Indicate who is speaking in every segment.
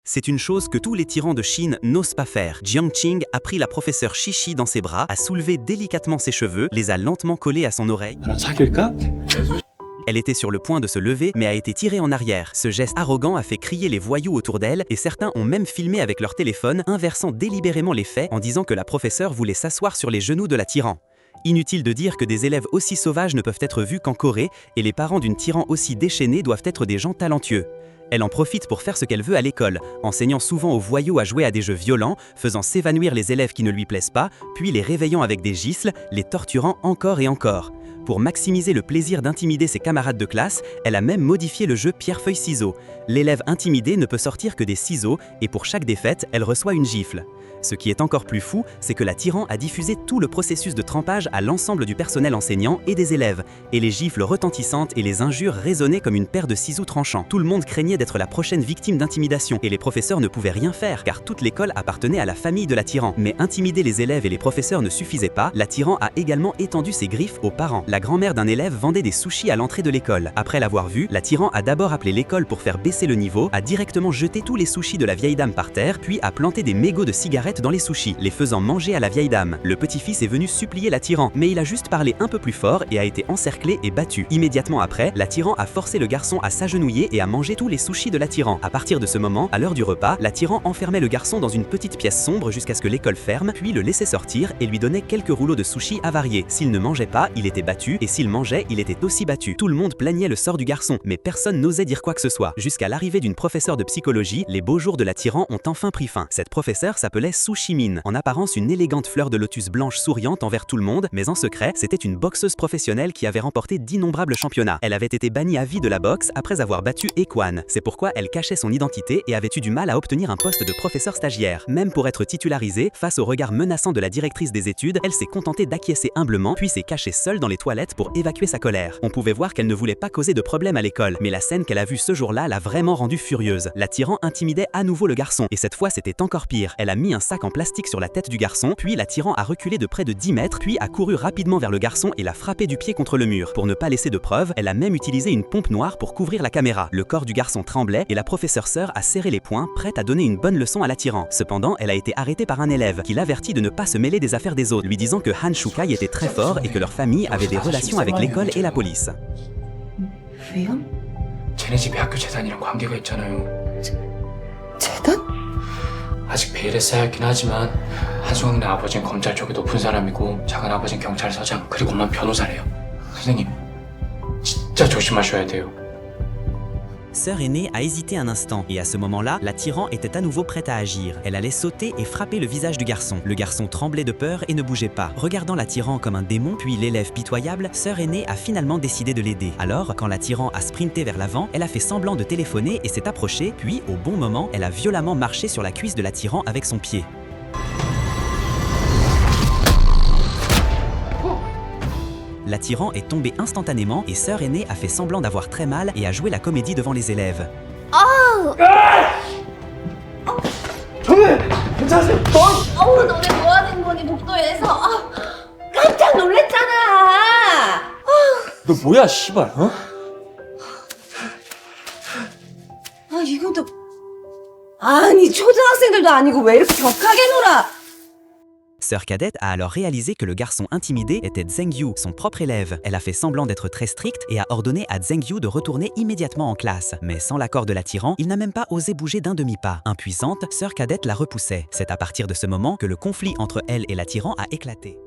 Speaker 1: C'est une chose que tous les tyrans de Chine n'osent pas faire. Jiangqing a pris la professeure Shishi dans ses bras, a soulevé délicatement ses cheveux, les a lentement collés à son oreille. Elle était sur le point de se lever, mais a été tirée en arrière. Ce geste arrogant a fait crier les voyous autour d'elle, et certains ont même filmé avec leur téléphone, inversant délibérément les faits en disant que la professeure voulait s'asseoir sur les genoux de la tyran. Inutile de dire que des élèves aussi sauvages ne peuvent être vus qu'en Corée, et les parents d'une tyran aussi déchaînée doivent être des gens talentueux. Elle en profite pour faire ce qu'elle veut à l'école, enseignant souvent aux voyous à jouer à des jeux violents, faisant s'évanouir les élèves qui ne lui plaisent pas, puis les réveillant avec des gifles, les torturant encore et encore. Pour maximiser le plaisir d'intimider ses camarades de classe, elle a même modifié le jeu pierre-feuille-ciseaux. L'élève intimidé ne peut sortir que des ciseaux, et pour chaque défaite, elle reçoit une gifle. Ce qui est encore plus fou, c'est que la tyran a diffusé tout le processus de trempage à l'ensemble du personnel enseignant et des élèves, et les gifles retentissantes et les injures résonnaient comme une paire de ciseaux tranchants. Tout le monde craignait d'être la prochaine victime d'intimidation, et les professeurs ne pouvaient rien faire, car toute l'école appartenait à la famille de la tyran. Mais intimider les élèves et les professeurs ne suffisait pas, la tyran a également étendu ses griffes aux parents. La grand-mère d'un élève vendait des sushis à l'entrée de l'école. Après l'avoir vu, la tyran a d'abord appelé l'école pour faire baisser le niveau, a directement jeté tous les sushis de la vieille dame par terre, puis a planté des mégots de cigarettes dans les sushis, les faisant manger à la vieille dame. Le petit-fils est venu supplier la tyran, mais il a juste parlé un peu plus fort et a été encerclé et battu. Immédiatement après, la tyran a forcé le garçon à s'agenouiller et à manger tous les sushis de la tyran. À partir de ce moment, à l'heure du repas, la tyran enfermait le garçon dans une petite pièce sombre jusqu'à ce que l'école ferme, puis le laissait sortir et lui donnait quelques rouleaux de sushis avariés. S'il ne mangeait pas, il était battu, et s'il mangeait, il était aussi battu. Tout le monde plaignait le sort du garçon, mais personne n'osait dire quoi que ce soit. Jusqu'à l'arrivée d'une professeure de psychologie, les beaux jours de la tyran ont enfin pris fin. Cette professeure s'appelait Sushimin, en apparence une élégante fleur de lotus blanche souriante envers tout le monde, mais en secret, c'était une boxeuse professionnelle qui avait remporté d'innombrables championnats. Elle avait été bannie à vie de la boxe après avoir battu Ekwan. C'est pourquoi elle cachait son identité et avait eu du mal à obtenir un poste de professeur stagiaire. Même pour être titularisée, face au regard menaçant de la directrice des études, elle s'est contentée d'acquiescer humblement, puis s'est cachée seule dans les toilettes pour évacuer sa colère. On pouvait voir qu'elle ne voulait pas causer de problème à l'école, mais la scène qu'elle a vue ce jour-là l'a vraiment rendue furieuse. La tyran intimidait à nouveau le garçon, et cette fois c'était encore pire. Elle a mis un sac en plastique sur la tête du garçon, puis la tyran a reculé de près de 10 mètres, puis a couru rapidement vers le garçon et l'a frappé du pied contre le mur. Pour ne pas laisser de preuves, elle a même utilisé une pompe noire pour couvrir la caméra. Le corps du garçon tremblait et la professeure sœur a serré les poings, prête à donner une bonne leçon à la tyran. Cependant, elle a été arrêtée par un élève qui l'avertit de ne pas se mêler des affaires des autres, lui disant que Han Shukai était très fort et que leur famille avait des relations avec l'école et la police.
Speaker 2: 왜요?
Speaker 3: 쟤네 집이 학교 재단이랑 관계가 있잖아요.
Speaker 2: 재단?
Speaker 3: 아직 베일에 쌓여있긴 하지만 한수강네 아버지는 검찰 쪽에 높은 사람이고 작은 아버지는 경찰서장 그리고 엄마는 변호사래요. 선생님 진짜 조심하셔야 돼요.
Speaker 1: Sœur aînée a hésité un instant, et à ce moment-là, la tyran était à nouveau prête à agir. Elle allait sauter et frapper le visage du garçon. Le garçon tremblait de peur et ne bougeait pas. Regardant la tyran comme un démon, puis l'élève pitoyable, Sœur aînée a finalement décidé de l'aider. Alors, quand la tyran a sprinté vers l'avant, elle a fait semblant de téléphoner et s'est approchée, puis, au bon moment, elle a violemment marché sur la cuisse de la tyran avec son pied. La tyran est tombée instantanément et Sœur aînée a fait semblant d'avoir très mal et a joué la comédie devant les élèves.
Speaker 2: 너네 뭐 하는 거니 복도에서? 깜짝 놀랬잖아.
Speaker 4: 너 뭐야 씨발 어?
Speaker 2: 이건 또 아니 초등학생들도 아니고 왜 이렇게 격하게 놀아?
Speaker 1: Sœur cadette a alors réalisé que le garçon intimidé était Zhengyu, son propre élève. Elle a fait semblant d'être très stricte et a ordonné à Zhengyu de retourner immédiatement en classe. Mais sans l'accord de la tyran, il n'a même pas osé bouger d'un demi-pas. Impuissante, Sœur cadette la repoussait. C'est à partir de ce moment que le conflit entre elle et la tyran a éclaté.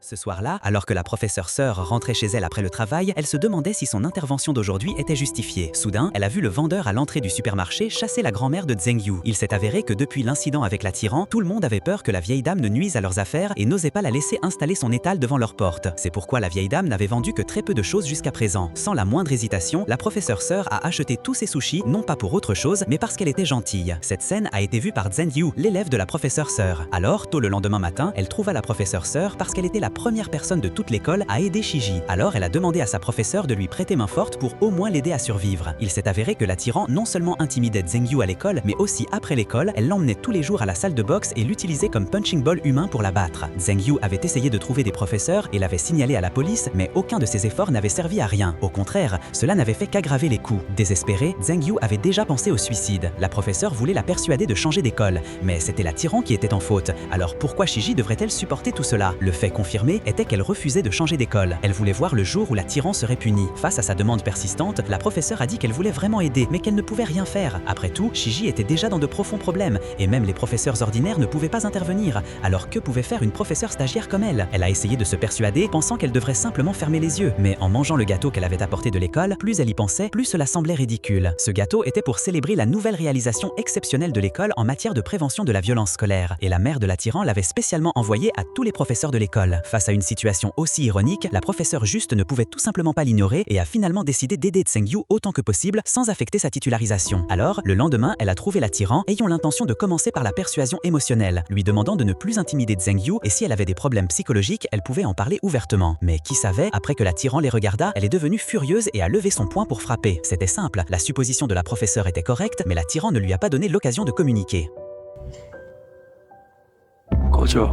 Speaker 1: Ce soir-là, alors que la professeure Sœur rentrait chez elle après le travail, elle se demandait si son intervention d'aujourd'hui était justifiée. Soudain, elle a vu le vendeur à l'entrée du supermarché chasser la grand-mère de Zhengyu. Il s'est avéré que depuis l'incident avec la tyran, tout le monde avait peur que la vieille dame ne nuise à leurs affaires et n'osait pas la laisser installer son étal devant leur porte. C'est pourquoi la vieille dame n'avait vendu que très peu de choses jusqu'à présent. Sans la moindre hésitation, la professeure Sœur a acheté tous ses sushis, non pas pour autre chose, mais parce qu'elle était gentille. Cette scène a été vue par Zhengyu, l'élève de la professeure Sœur. Alors, tôt le lendemain matin, elle trouva la professeure Sœur parce qu'elle était la première personne de toute l'école à aider Shiji. Alors elle a demandé à sa professeure de lui prêter main forte pour au moins l'aider à survivre. Il s'est avéré que la tyran non seulement intimidait Zhengyu à l'école, mais aussi après l'école, elle l'emmenait tous les jours à la salle de boxe et l'utilisait comme punching ball humain pour la battre. Zhengyu avait essayé de trouver des professeurs et l'avait signalé à la police, mais aucun de ses efforts n'avait servi à rien. Au contraire, cela n'avait fait qu'aggraver les coups. Désespérée, Zhengyu avait déjà pensé au suicide. La professeure voulait la persuader de changer d'école, mais c'était la tyran qui était en faute. Alors pourquoi Shiji devrait-elle supporter tout cela? Le fait confirmé était qu'elle refusait de changer d'école. Elle voulait voir le jour où la tyran serait punie. Face à sa demande persistante, la professeure a dit qu'elle voulait vraiment aider, mais qu'elle ne pouvait rien faire. Après tout, Shiji était déjà dans de profonds problèmes, et même les professeurs ordinaires ne pouvaient pas intervenir. Alors que pouvait faire une professeure stagiaire comme elle? Elle a essayé de se persuader, pensant qu'elle devrait simplement fermer les yeux. Mais en mangeant le gâteau qu'elle avait apporté de l'école, plus elle y pensait, plus cela semblait ridicule. Ce gâteau était pour célébrer la nouvelle réalisation exceptionnelle de l'école en matière de prévention de la violence scolaire. Et la mère de la tyran l'avait spécialement envoyé à tous les professeurs de l'école. Face à une situation aussi ironique, la professeure juste ne pouvait tout simplement pas l'ignorer et a finalement décidé d'aider Zhengyu autant que possible sans affecter sa titularisation. Alors, le lendemain, elle a trouvé la tyran, ayant l'intention de commencer par la persuasion émotionnelle, lui demandant de ne plus intimider Zhengyu et si elle avait des problèmes psychologiques, elle pouvait en parler ouvertement. Mais qui savait, après que la tyran les regarda, elle est devenue furieuse et a levé son poing pour frapper. C'était simple, la supposition de la professeure était correcte, mais la tyran ne lui a pas donné l'occasion de communiquer.
Speaker 4: 꺼져.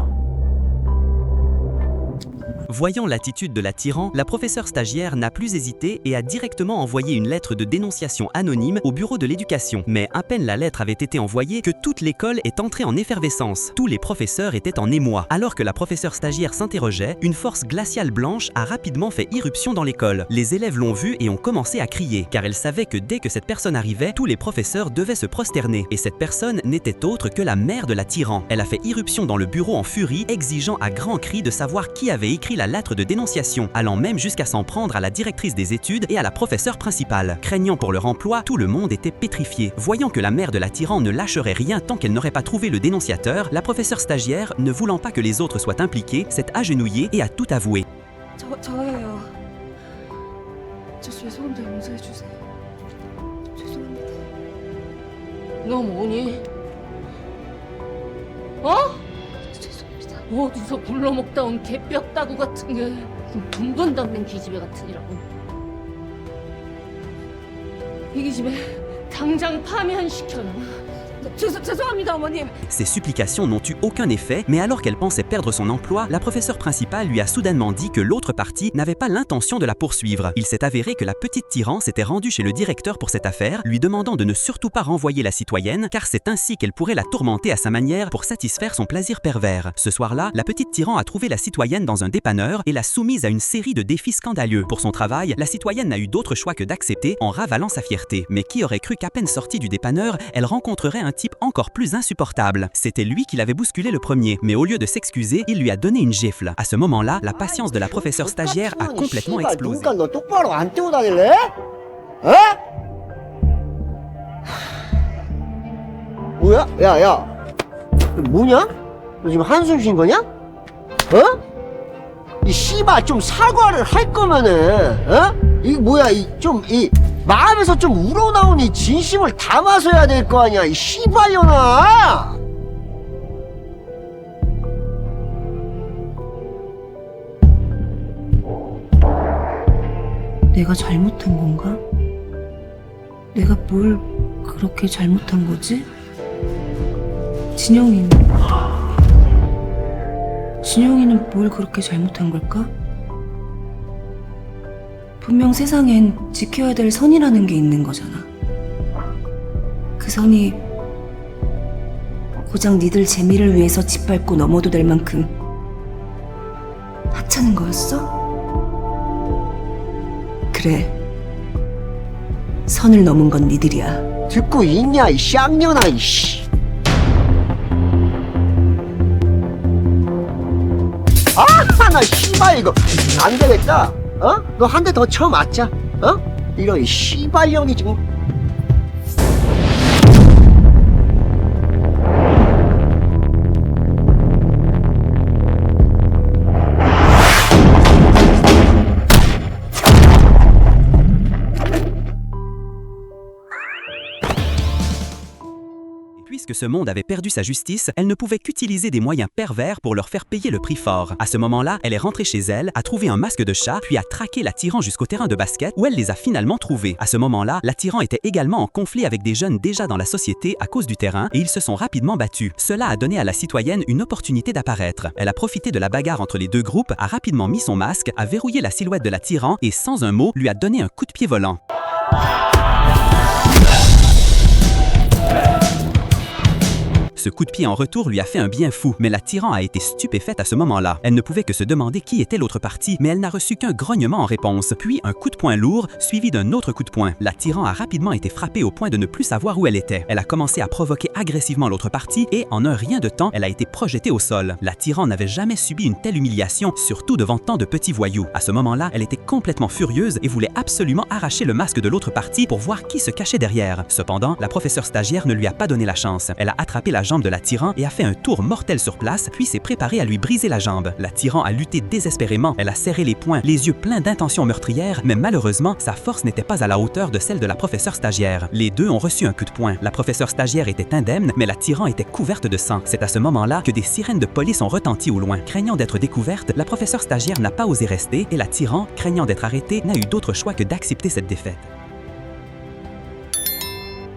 Speaker 1: Voyant l'attitude de la tyran, la professeure stagiaire n'a plus hésité et a directement envoyé une lettre de dénonciation anonyme au bureau de l'éducation. Mais à peine la lettre avait été envoyée que toute l'école est entrée en effervescence. Tous les professeurs étaient en émoi. Alors que la professeure stagiaire s'interrogeait, une force glaciale blanche a rapidement fait irruption dans l'école. Les élèves l'ont vue et ont commencé à crier, car elles savaient que dès que cette personne arrivait, tous les professeurs devaient se prosterner. Et cette personne n'était autre que la mère de la tyran. Elle a fait irruption dans le bureau en furie, exigeant à grands cris de savoir qui avait écrit la lettre de dénonciation, allant même jusqu'à s'en prendre à la directrice des études et à la professeure principale. Craignant pour leur emploi, tout le monde était pétrifié. Voyant que la mère de la tyran ne lâcherait rien tant qu'elle n'aurait pas trouvé le dénonciateur, la professeure stagiaire, ne voulant pas que les autres soient impliqués, s'est agenouillée et a tout avoué.
Speaker 2: 저예요. 저 죄송한데 용서해 주세요. 죄송합니다.
Speaker 5: 너 뭐니?
Speaker 2: 죄송합니다.
Speaker 5: 어디서 굴러먹다 온 개뼈따구 같은 게 돈돈 닦는 기집애 같으니라고. 이 기집애 당장 파면시켜요.
Speaker 2: 죄송합니다, 어머님.
Speaker 1: Ses supplications n'ont eu aucun effet, mais alors qu'elle pensait perdre son emploi, la professeure principale lui a soudainement dit que l'autre partie n'avait pas l'intention de la poursuivre. Il s'est avéré que la petite tyran s'était rendue chez le directeur pour cette affaire, lui demandant de ne surtout pas renvoyer la citoyenne, car c'est ainsi qu'elle pourrait la tourmenter à sa manière pour satisfaire son plaisir pervers. Ce soir-là, la petite tyran a trouvé la citoyenne dans un dépanneur et l'a soumise à une série de défis scandaleux. Pour son travail, la citoyenne n'a eu d'autre choix que d'accepter en ravalant sa fierté. Mais qui aurait cru qu'à peine sortie du dépanneur, elle rencontrerait un type encore plus insupportable. C'était lui qui l'avait bousculé le premier, mais au lieu de s'excuser, il lui a donné une gifle. À ce moment-là, la patience de la professeure stagiaire a complètement explosé.
Speaker 6: 너 똑바로 안 떼고 다닐래? 어? 뭐야? 야, 뭐냐? 너 지금 한숨 쉰 거냐? 어? 이 씨발 좀 사과를 할 거면은, 어? 이게 뭐야? 이 마음에서 좀 우러나온 이 진심을 담아서야 될 거 아니야? 이 씨발년아!
Speaker 2: 내가 잘못한 건가? 내가 뭘 그렇게 잘못한 거지? 진영이는 뭘 그렇게 잘못한 걸까? 분명 세상엔 지켜야 될 선이라는 게 있는 거잖아. 그 선이 고작 니들 재미를 위해서 짓밟고 넘어도 될 만큼 하찮은 거였어? 그래. 선을 넘은 건 니들이야.
Speaker 6: 듣고 있냐, 이 쌍년아, 이씨. 나 씨발 이거 안 되겠다. 어? 너 한 대 더 쳐 맞자. 어? 이런 이 씨발년이 지금.
Speaker 1: Puisque ce monde avait perdu sa justice, elle ne pouvait qu'utiliser des moyens pervers pour leur faire payer le prix fort. À ce moment-là, elle est rentrée chez elle, a trouvé un masque de chat, puis a traqué l'attirant jusqu'au terrain de basket où elle les a finalement trouvés. À ce moment-là, l'attirant était également en conflit avec des jeunes déjà dans la société à cause du terrain et ils se sont rapidement battus. Cela a donné à la citoyenne une opportunité d'apparaître. Elle a profité de la bagarre entre les deux groupes, a rapidement mis son masque, a verrouillé la silhouette de l'attirant et sans un mot, lui a donné un coup de pied volant. Ce coup de pied en retour lui a fait un bien fou, mais l'attirant a été stupéfaite à ce moment-là. Elle ne pouvait que se demander qui était l'autre partie, mais elle n'a reçu qu'un grognement en réponse, puis un coup de poing lourd, suivi d'un autre coup de poing. L'attirant a rapidement été frappé au point de ne plus savoir où elle était. Elle a commencé à provoquer agressivement l'autre partie et, en un rien de temps, elle a été projetée au sol. L'attirant n'avait jamais subi une telle humiliation, surtout devant tant de petits voyous. À ce moment-là, elle était complètement furieuse et voulait absolument arracher le masque de l'autre partie pour voir qui se cachait derrière. Cependant, la professeure stagiaire ne lui a pas donné la chance. Elle a attrapé la jambe de l'attirant et a fait un tour mortel sur place, puis s'est préparée à lui briser la jambe. L'attirant a lutté désespérément, elle a serré les poings, les yeux pleins d'intentions meurtrières, mais malheureusement, sa force n'était pas à la hauteur de celle de la professeure stagiaire. Les deux ont reçu un coup de poing. La professeure stagiaire était indemne, mais l'attirant était couverte de sang. C'est à ce moment-là que des sirènes de police ont retenti au loin. Craignant d'être découverte, la professeure stagiaire n'a pas osé rester et l'attirant, craignant d'être arrêté, n'a eu d'autre choix que d'accepter cette défaite.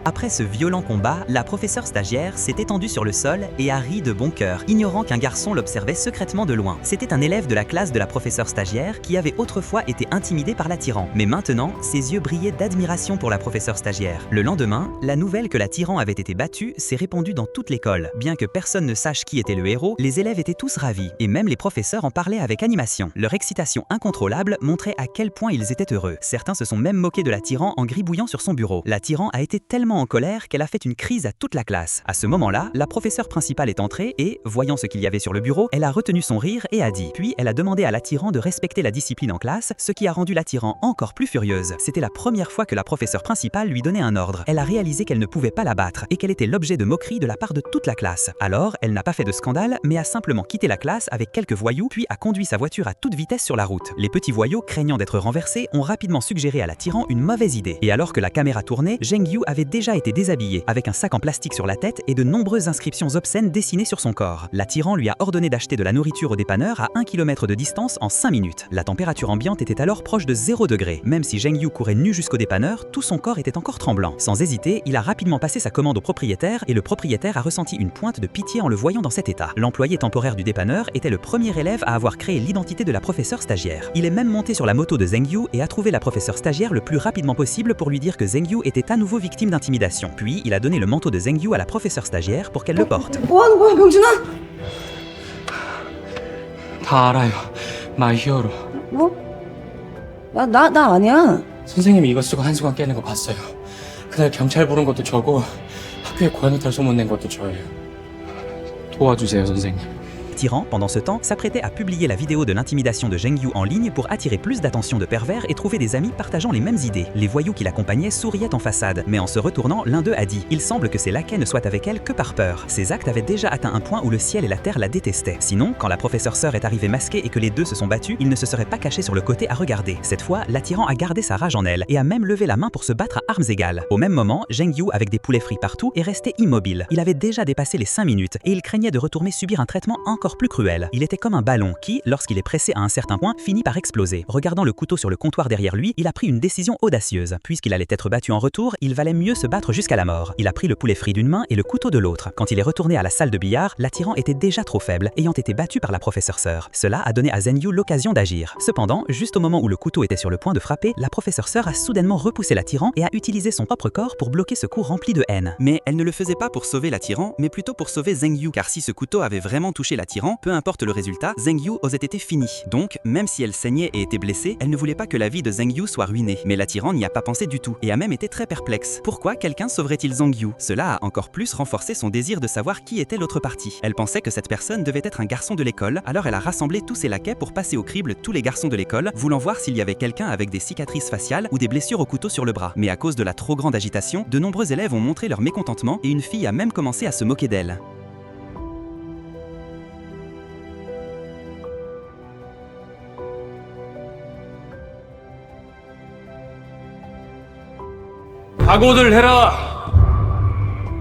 Speaker 7: Après ce violent combat, la professeure stagiaire s'est étendue sur le sol et a ri de bon cœur, ignorant qu'un garçon l'observait secrètement de loin. C'était un élève de la classe de la professeure stagiaire qui avait autrefois été intimidé par l'attirant. Mais maintenant, ses yeux brillaient d'admiration pour la professeure stagiaire. Le lendemain, la nouvelle que l'attirant avait été battu s'est répandue dans toute l'école. Bien que personne ne sache qui était le héros, les élèves étaient tous ravis, et même les professeurs en parlaient avec animation. Leur excitation incontrôlable montrait à quel point ils étaient heureux. Certains se sont même moqués de l'attirant en gribouillant sur son bureau. L'attirant a été tellement en colère qu'elle a fait une crise à toute la classe. À ce moment-là, la professeure principale est entrée et, voyant ce qu'il y avait sur le bureau, elle a retenu son rire et a dit. Puis elle a demandé à l'attirant de respecter la discipline en classe, ce qui a rendu l'attirant encore plus furieuse. C'était la première fois que la professeure principale lui donnait un ordre. Elle a réalisé qu'elle ne pouvait pas la battre et qu'elle était l'objet de moqueries de la part de toute la classe. Alors, elle n'a pas fait de scandale, mais a simplement quitté la classe avec quelques voyous, puis a conduit sa voiture à toute vitesse sur la route. Les petits voyous, craignant d'être renversés, ont rapidement suggéré à l'attirant une mauvaise idée. Et alors que la caméra tournait, Zheng Yu avait déjà été déshabillé, avec un sac en plastique sur la tête et de nombreuses inscriptions obscènes dessinées sur son corps. L'attirant lui a ordonné d'acheter de la nourriture au dépanneur à 1 km de distance en 5 minutes. La température ambiante était alors proche de 0 degré. Même si Zheng Yu courait nu jusqu'au dépanneur, tout son corps était encore tremblant. Sans hésiter, il a rapidement passé sa commande au propriétaire et le propriétaire a ressenti une pointe de pitié en le voyant dans cet état. L'employé temporaire du dépanneur était le premier élève à avoir créé l'identité de la professeure stagiaire. Il est même monté sur la moto de Zheng Yu et a trouvé la professeure stagiaire le plus rapidement possible pour lui dire que Zheng Yu était à nouveau victime d'intimidation. Puis, il a donné le manteau de Zheng Yu à la professeure stagiaire pour qu'elle le porte.
Speaker 2: 뭐 하는 거야, 명준아?
Speaker 3: 다 알아요. 마이 히어로.
Speaker 2: 뭐? 나 아니야.
Speaker 3: 선생님이 이거 쓰고 한수관 깨는 거 봤어요. 그날 경찰 부른 것도 저고 학교에 고양이 털 소문 낸 것도 저예요. 도와주세요, 선생님.
Speaker 1: L'attirant, pendant ce temps, s'apprêtait à publier la vidéo de l'intimidation de Zheng Yu en ligne pour attirer plus d'attention de pervers et trouver des amis partageant les mêmes idées. Les voyous qui l'accompagnaient souriaient en façade, mais en se retournant, l'un d'eux a dit « Il semble que ces laquais ne soient avec elle que par peur ». Ces actes avaient déjà atteint un point où le ciel et la terre la détestaient. Sinon, quand la professeure sœur est arrivée masquée et que les deux se sont battus, ils ne se seraient pas cachés sur le côté à regarder. Cette fois, l'attirant a gardé sa rage en elle et a même levé la main pour se battre à armes égales. Au même moment, Zheng Yu, avec des poulets frits partout, est resté immobile. Il avait déjà dépassé les 5 minutes et il craignait de retourner subir un traitement encore plus cruel. Il était comme un ballon qui, lorsqu'il est pressé à un certain point, finit par exploser. Regardant le couteau sur le comptoir derrière lui, il a pris une décision audacieuse. Puisqu'il allait être battu en retour, il valait mieux se battre jusqu'à la mort. Il a pris le poulet frit d'une main et le couteau de l'autre. Quand il est retourné à la salle de billard, l'attirant était déjà trop faible, ayant été battu par la professeure sœur. Cela a donné à Zheng Yu l'occasion d'agir. Cependant, juste au moment où le couteau était sur le point de frapper, la professeure sœur a soudainement repoussé l'attirant et a utilisé son propre corps pour bloquer ce coup rempli de haine. Mais elle ne le faisait pas pour sauver l'attirant, mais plutôt pour sauver Zheng Yu, car si ce couteau avait vraiment touché l'attirant, peu importe le résultat, Zheng Yu aurait été fini. Donc, même si elle saignait et était blessée, elle ne voulait pas que la vie de Zheng Yu soit ruinée. Mais l'attirant n'y a pas pensé du tout, et a même été très perplexe. Pourquoi quelqu'un sauverait-il Zheng Yu? Cela a encore plus renforcé son désir de savoir qui était l'autre partie. Elle pensait que cette personne devait être un garçon de l'école, alors elle a rassemblé tous ses laquais pour passer au crible tous les garçons de l'école, voulant voir s'il y avait quelqu'un avec des cicatrices faciales ou des blessures au couteau sur le bras. Mais à cause de la trop grande agitation, de nombreux élèves ont montré leur mécontentement, et une fille a même commencé à se moquer d'elle.
Speaker 3: 각오들 해라.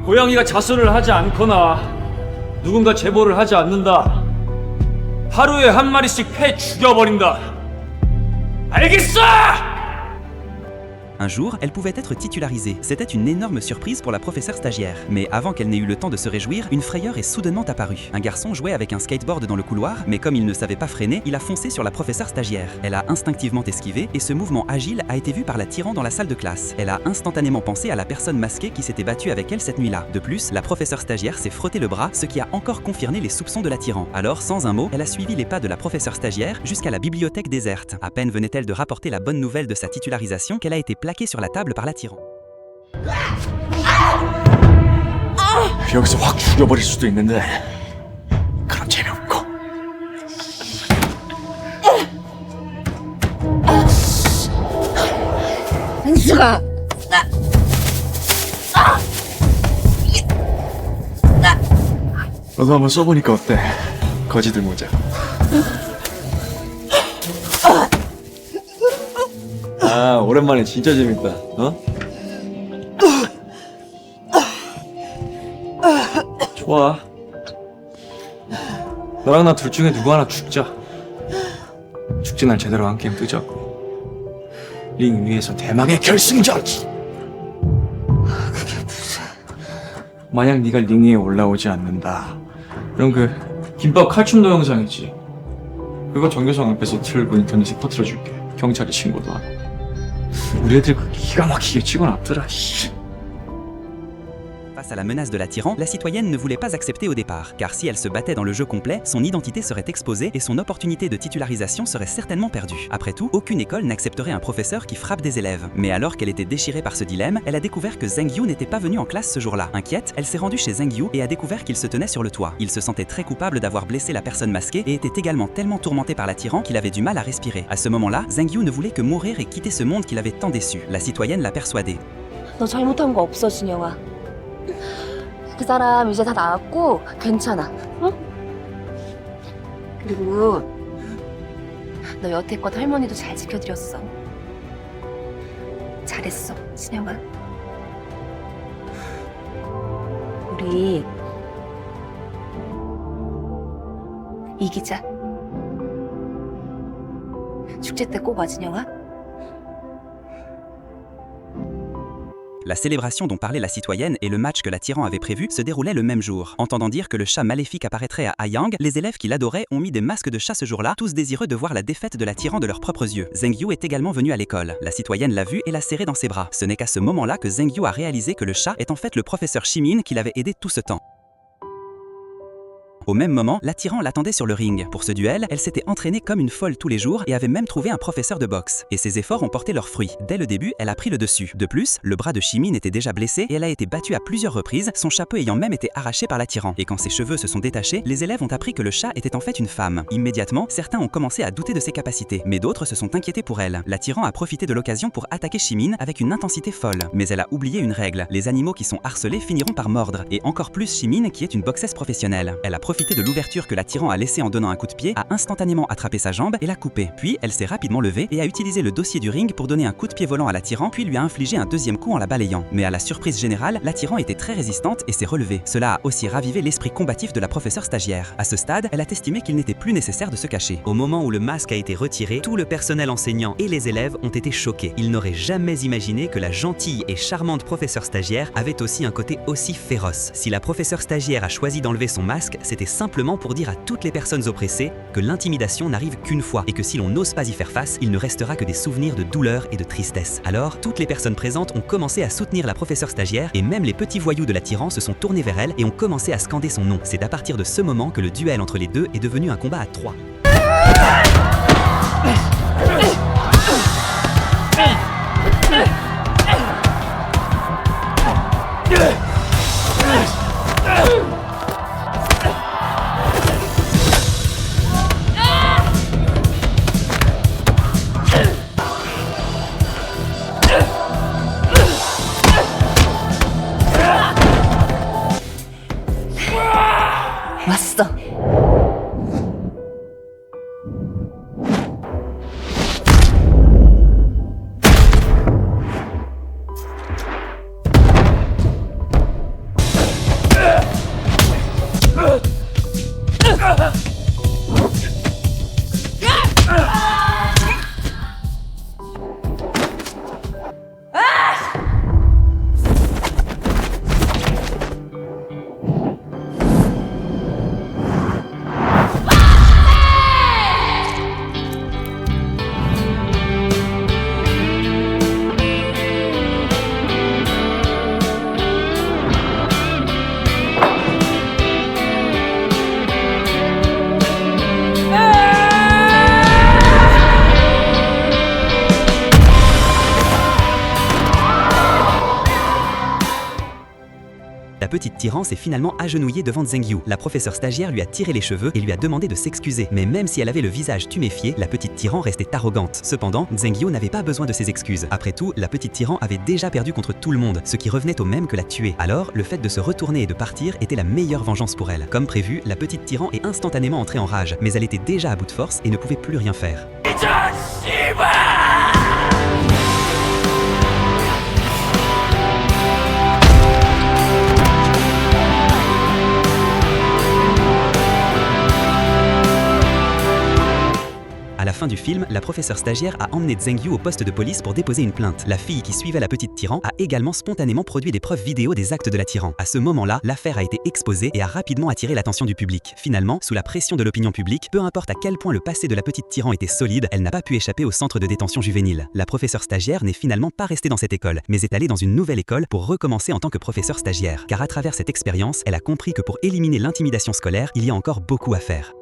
Speaker 4: 고양이가 자수를 하지 않거나 누군가 제보를 하지 않는다. 하루에 한 마리씩 패 죽여버린다. 알겠어!
Speaker 1: Un jour, elle pouvait être titularisée. C'était une énorme surprise pour la professeure stagiaire. Mais avant qu'elle n'ait eu le temps de se réjouir, une frayeur est soudainement apparue. Un garçon jouait avec un skateboard dans le couloir, mais comme il ne savait pas freiner, il a foncé sur la professeure stagiaire. Elle a instinctivement esquivé, et ce mouvement agile a été vu par la tyran dans la salle de classe. Elle a instantanément pensé à la personne masquée qui s'était battue avec elle cette nuit-là. De plus, la professeure stagiaire s'est frotté le bras, ce qui a encore confirmé les soupçons de la tyran. Alors, sans un mot, elle a suivi les pas de la professeure stagiaire jusqu'à la bibliothèque déserte. À peine venait-elle de rapporter la bonne nouvelle de sa titularisation qu'elle a été plaquée sur la table par la tyran.
Speaker 4: 여기서 확 죽여버릴 수도 있는데 그럼 재미없고.
Speaker 2: 은수가
Speaker 4: 너도 한번 써보니까 어때? 거지들 모자. 아, 오랜만에 진짜 재밌다. 어? 좋아. 너랑 나 둘 중에 누구 하나 죽자. 죽지 날 제대로 한 게임 뜨자고. 링 위에서 대망의 결승전. 그게 무슨? 만약 네가 링 위에 올라오지 않는다. 그럼 그 김밥 칼춤 동영상이지. 그거 정교성 앞에서 틀고 인터넷에 퍼뜨려줄게. 경찰에 신고도 하고. 우리 애들 그 기가 막히게 찍어놨더라.
Speaker 1: Face à la menace de la tyran, la citoyenne ne voulait pas accepter au départ, car si elle se battait dans le jeu complet, son identité serait exposée et son opportunité de titularisation serait certainement perdue. Après tout, aucune école n'accepterait un professeur qui frappe des élèves. Mais alors qu'elle était déchirée par ce dilemme, elle a découvert que Zheng Yu n'était pas venu en classe ce jour-là. Inquiète, elle s'est rendue chez Zheng Yu et a découvert qu'il se tenait sur le toit. Il se sentait très coupable d'avoir blessé la personne masquée et était également tellement tourmenté par la tyran qu'il avait du mal à respirer. À ce moment-là, Zheng Yu ne voulait que mourir et quitter ce monde qu'il avait tant déçu. La citoyenne l'a persuadé.
Speaker 2: 너 잘못한 거 없어, 진영아. 그 사람 이제 다 나았고 괜찮아. 응? 그리고 너 여태껏 할머니도 잘 지켜드렸어. 잘했어, 진영아. 우리 이기자. 축제 때 꼭 와, 진영아.
Speaker 1: La célébration dont parlait la citoyenne et le match que la tyran avait prévu se déroulaient le même jour. Entendant dire que le chat maléfique apparaîtrait à Hayang, les élèves qui l'adoraient ont mis des masques de chat ce jour-là, tous désireux de voir la défaite de la tyran de leurs propres yeux. Zheng Yu est également venu à l'école. La citoyenne l'a vu et l'a serré dans ses bras. Ce n'est qu'à ce moment-là que Zheng Yu a réalisé que le chat est en fait le professeur Shimin qui l'avait aidé tout ce temps. Au même moment, la tyran l'attendait sur le ring. Pour ce duel, elle s'était entraînée comme une folle tous les jours et avait même trouvé un professeur de boxe. Et ses efforts ont porté leurs fruits. Dès le début, elle a pris le dessus. De plus, le bras de Shimin était déjà blessé et elle a été battue à plusieurs reprises, son chapeau ayant même été arraché par la tyran. Et quand ses cheveux se sont détachés, les élèves ont appris que le chat était en fait une femme. Immédiatement, certains ont commencé à douter de ses capacités, mais d'autres se sont inquiétés pour elle. La tyran a profité de l'occasion pour attaquer Shimin avec une intensité folle. Mais elle a oublié une règle. Les animaux qui sont harcelés finiront par mordre. Et encore plus Shimin qui est une boxeuse professionnelle. Elle a profité de l'ouverture que la tyran a laissé en donnant un coup de pied, a instantanément attrapé sa jambe et l'a coupée. Puis elle s'est rapidement levée et a utilisé le dossier du ring pour donner un coup de pied volant à la tyran, puis lui a infligé un deuxième coup en la balayant. Mais à la surprise générale, la tyran était très résistante et s'est relevée. Cela a aussi ravivé l'esprit combatif de la professeure stagiaire. À ce stade, elle a estimé qu'il n'était plus nécessaire de se cacher. Au moment où le masque a été retiré, tout le personnel enseignant et les élèves ont été choqués. Ils n'auraient jamais imaginé que la gentille et charmante professeure stagiaire avait aussi un côté aussi féroce. Si la professeure stagiaire a choisi d'enlever son masque, c'était simplement pour dire à toutes les personnes oppressées que l'intimidation n'arrive qu'une fois et que si l'on n'ose pas y faire face, il ne restera que des souvenirs de douleur et de tristesse. Alors, toutes les personnes présentes ont commencé à soutenir la professeure stagiaire et même les petits voyous de la tyran se sont tournés vers elle et ont commencé à scander son nom. C'est à partir de ce moment que le duel entre les deux est devenu un combat à 3.
Speaker 2: 왔어.
Speaker 7: la petite tyran s'est finalement agenouillée devant Zhengyu. La professeure stagiaire lui a tiré les cheveux et lui a demandé de s'excuser. Mais même si elle avait le visage tuméfié, la petite tyran restait arrogante. Cependant, Zhengyu n'avait pas besoin de ses excuses. Après tout, la petite tyran avait déjà perdu contre tout le monde, ce qui revenait au même que la tuer. Alors, le fait de se retourner et de partir était la meilleure vengeance pour elle. Comme prévu, la petite tyran est instantanément entrée en rage, mais elle était déjà à bout de force et ne pouvait plus rien faire. À la fin du film, la professeure stagiaire a emmené Zhengyu au poste de police pour déposer une plainte. La fille qui suivait la petite tyran a également spontanément produit des preuves vidéo des actes de la tyran. À ce moment-là, l'affaire a été exposée et a rapidement attiré l'attention du public. Finalement, sous la pression de l'opinion publique, peu importe à quel point le passé de la petite tyran était solide, elle n'a pas pu échapper au centre de détention juvénile. La professeure stagiaire n'est finalement pas restée dans cette école, mais est allée dans une nouvelle école pour recommencer en tant que professeure stagiaire. Car à travers cette expérience, elle a compris que pour éliminer l'intimidation scolaire, il y a encore beaucoup à faire.